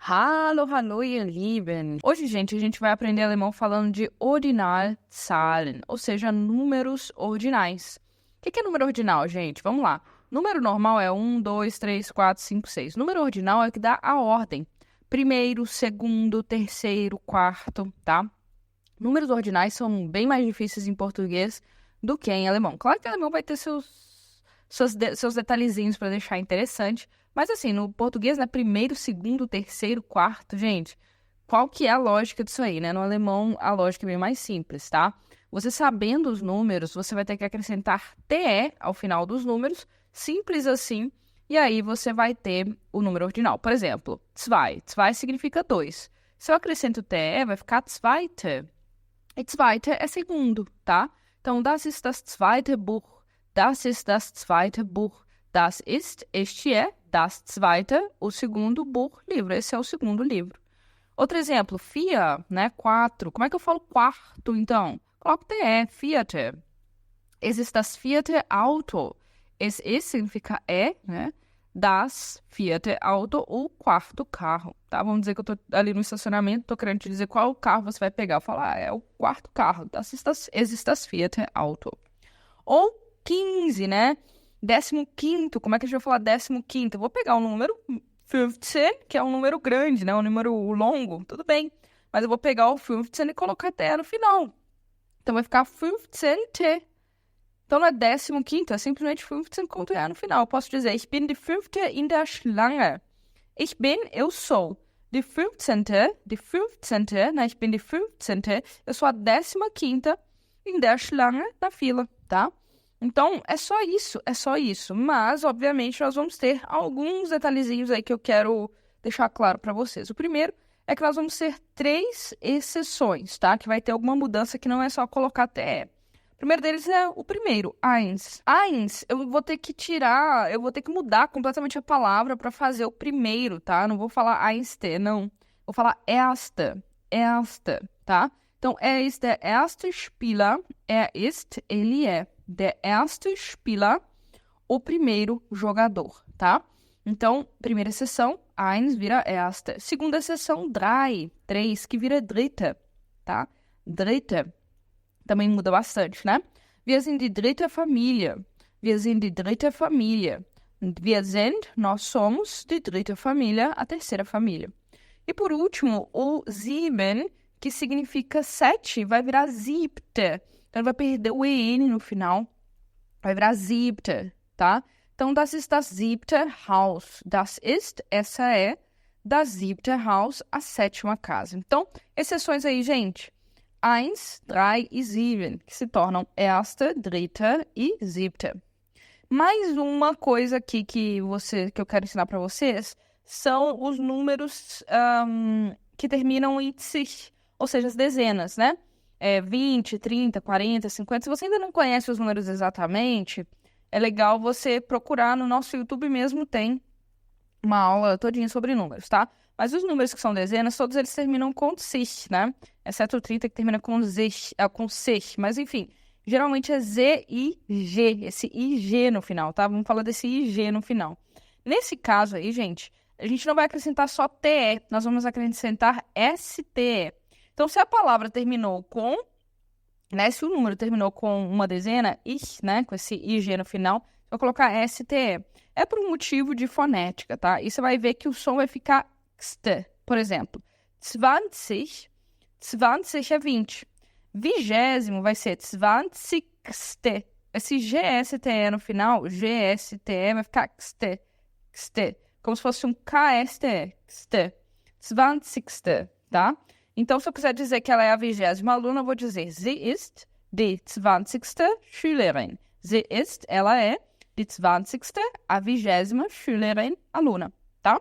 Hallo, hallo, ihr Lieben! Hoje, gente, a gente vai aprender alemão falando de Ordinalzahlen, ou seja, números ordinais. O que é número ordinal, gente? Vamos lá. Número normal é 1, 2, 3, 4, 5, 6. Número ordinal é o que dá a ordem. Primeiro, segundo, terceiro, quarto, tá? Números ordinais são bem mais difíceis em português do que em alemão. Claro que em alemão vai ter seus detalhezinhos para deixar interessante, mas assim, no português, né, primeiro, segundo, terceiro, quarto, gente, qual que é a lógica disso aí, né? No alemão, a lógica é bem mais simples, tá? Você sabendo os números, você vai ter que acrescentar TE ao final dos números, simples assim, e aí você vai ter o número ordinal. Por exemplo, zwei. Zwei significa 2. Se eu acrescento TE, vai ficar zweite. E zweite é segundo, tá? Então, das ist das zweite Buch. Das ist das zweite Buch. Das ist, este é, das zweite, o segundo Buch, livro. Esse é o segundo livro. Outro exemplo, vier, né, 4. Como é que eu falo quarto, então? Coloco TE, vierte. Es ist das vierte Auto. Es ist significa é, né? Das vierte Auto, o quarto carro, tá? Vamos dizer que eu tô ali no estacionamento, tô querendo te dizer qual carro você vai pegar. Eu falo, é o quarto carro. Es ist das vierte Auto. Ou 15, né? 15º, como é que a gente vai falar 15º? Eu vou pegar o número 15, que é um número grande, né? Um número longo, tudo bem. Mas eu vou pegar o 15 e colocar até no final. Então vai ficar 15. Então não é 15º, é simplesmente 15 com TE no final. Eu posso dizer, ich bin die 5. in der Schlange. Eu sou. Die 15, né? Ich bin die 15. Eu sou a 15ª in der Schlange, na fila, tá? Então, é só isso. Mas, obviamente, nós vamos ter alguns detalhezinhos aí que eu quero deixar claro para vocês. O primeiro é que nós vamos ter 3 exceções, tá? Que vai ter alguma mudança que não é só colocar TE. O primeiro deles é o primeiro, eins. Eins, eu vou ter que mudar completamente a palavra para fazer o primeiro, tá? Não vou falar einste, não. Vou falar erste, tá? Então, ist der erste Spieler, ele é. Der erste Spieler, o primeiro jogador, tá? Então, primeira exceção, eins vira erste. Segunda exceção, três, que vira dritte, tá? Dritte também muda bastante, né? Wir sind die dritte Familie. Nós somos, die dritte Familie, a terceira família. E por último, o sieben, que significa 7, vai virar siebte. Então, vai perder o EN no final. Vai virar siebte, tá? Então, das ist das siebte Haus. Essa é, das siebte Haus, a 7ª casa. Então, exceções aí, gente. Eins, drei e sieben, que se tornam erste, dritte e siebte. Mais uma coisa aqui que eu quero ensinar para vocês são os números que terminam em sich, ou seja, as dezenas, né? 20, 30, 40, 50. Se você ainda não conhece os números exatamente, é legal você procurar no nosso YouTube mesmo, tem uma aula todinha sobre números, tá? Mas os números que são dezenas, todos eles terminam com sich, né? Exceto o 30 que termina com sich. Mas enfim, geralmente é Z e G, esse IG no final, tá? Vamos falar desse IG no final. Nesse caso aí, gente, a gente não vai acrescentar só TE, nós vamos acrescentar STE. Então, se a palavra terminou com, né, se o número terminou com uma dezena, né, com esse IG no final, vou colocar STE. É por um motivo de fonética, tá? E você vai ver que o som vai ficar st. Por exemplo, 20 é 20. 20º vai ser 20ste. Esse GSTE no final, GSTE, vai ficar xt. Como se fosse um KSTE. Xt. 20ste, tá? Então, se eu quiser dizer que ela é a 20ª aluna, eu vou dizer sie ist die 20. Schülerin. Sie ist, ela é, die 20. a 20ª Schülerin, aluna, tá?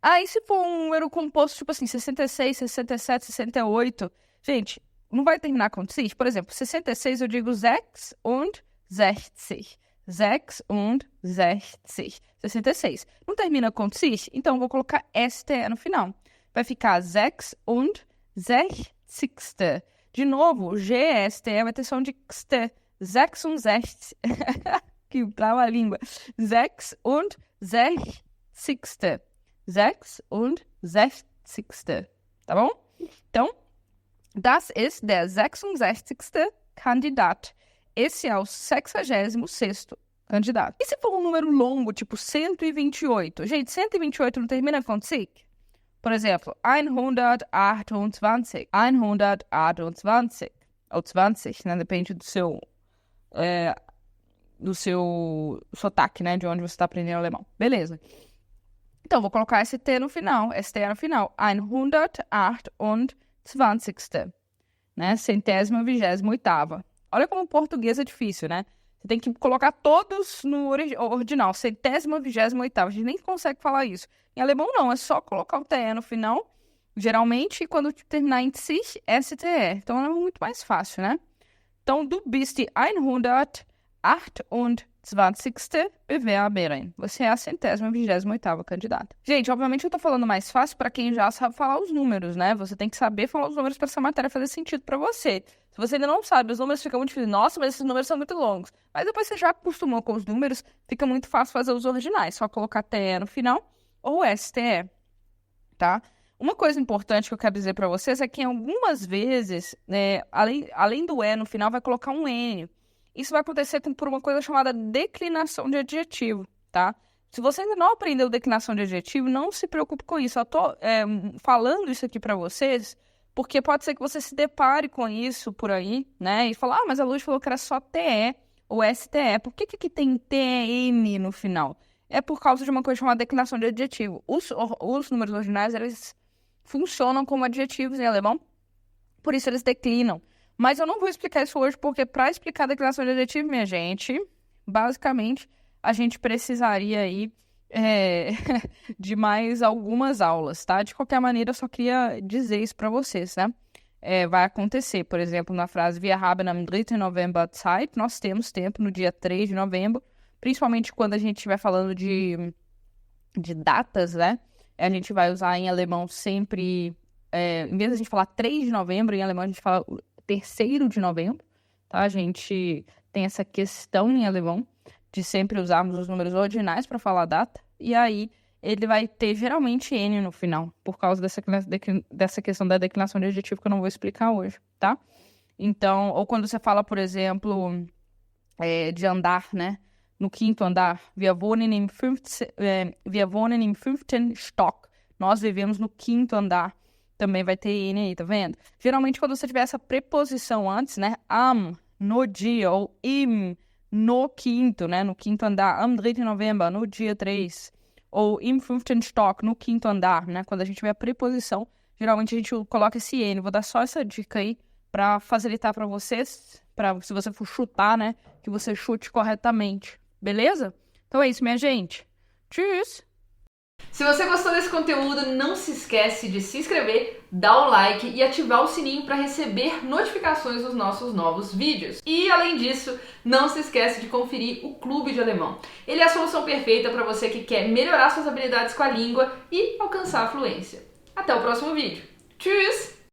Aí, se for um número composto, tipo assim, 66, 67, 68, gente, não vai terminar com sich? Por exemplo, 66 eu digo 66. 66. 66. Não termina com sich? Então, eu vou colocar STE no final. Vai ficar 66. De novo, GSTE vai ter som de xt. 66. Que trava a língua. 66. 66. Tá bom? Então, das ist der 66. Kandidat. Esse é o 66º candidato. E se for um número longo, tipo 128? Gente, 128 não termina com sig? Por exemplo, 128. 128. Ou 20, né? Depende do seu sotaque, né? De onde você está aprendendo alemão. Beleza. Então, vou colocar esse T no final. ST no final. 128. Né? 128ª. Olha como o português é difícil, né? Você tem que colocar todos no original. 128ª. A gente nem consegue falar isso. Em alemão, não. É só colocar o TE no final. Geralmente, quando terminar em sich, STE. Então, é muito mais fácil, né? Então, du bist die 128. Bewerberin. Você é a 128ª candidata. Gente, obviamente eu tô falando mais fácil para quem já sabe falar os números, né? Você tem que saber falar os números para essa matéria fazer sentido para você. Se você ainda não sabe, os números ficam muito difíceis. Nossa, mas esses números são muito longos. Mas depois você já acostumou com os números, fica muito fácil fazer os originais. Só colocar TE no final ou STE, tá? Uma coisa importante que eu quero dizer para vocês é que algumas vezes, além do E no final, vai colocar um N. Isso vai acontecer por uma coisa chamada declinação de adjetivo, tá? Se você ainda não aprendeu declinação de adjetivo, não se preocupe com isso. Eu tô falando isso aqui para vocês, porque pode ser que você se depare com isso por aí, né? E falar, mas a Luz falou que era só TE ou STE. Por que aqui tem TN no final? É por causa de uma coisa chamada declinação de adjetivo. Os números originais, eles funcionam como adjetivos em alemão, por isso eles declinam. Mas eu não vou explicar isso hoje, porque para explicar a declinação de adjetivo, minha gente, basicamente, a gente precisaria aí de mais algumas aulas, tá? De qualquer maneira, eu só queria dizer isso para vocês, né? Vai acontecer, por exemplo, na frase Wir haben am 3. November Zeit, nós temos tempo no dia 3 de novembro, principalmente quando a gente estiver falando de datas, né? A gente vai usar em alemão sempre, em vez de a gente falar 3 de novembro, em alemão a gente fala 3º de novembro, tá? A gente tem essa questão em alemão de sempre usarmos os números ordinais para falar a data, e aí ele vai ter geralmente N no final, por causa dessa questão da declinação de adjetivo que eu não vou explicar hoje, tá? Então, ou quando você fala, por exemplo, de andar, né? No 5º andar, wir wohnen im 5. Stock. Nós vivemos no 5º andar. Também vai ter N aí, tá vendo? Geralmente, quando você tiver essa preposição antes, né? Am, no dia, ou im, no 5º, né? No 5º andar. Am 3. Novembro, no dia 3. Ou im 5. Stock, no 5º andar, né? Quando a gente tiver a preposição, geralmente a gente coloca esse N. Vou dar só essa dica aí para facilitar para vocês, para se você for chutar, né? Que você chute corretamente. Beleza? Então é isso, minha gente. Tchau! Se você gostou desse conteúdo, não se esquece de se inscrever, dar o like e ativar o sininho para receber notificações dos nossos novos vídeos. E além disso, não se esquece de conferir o Clube de Alemão. Ele é a solução perfeita para você que quer melhorar suas habilidades com a língua e alcançar a fluência. Até o próximo vídeo. Tchau!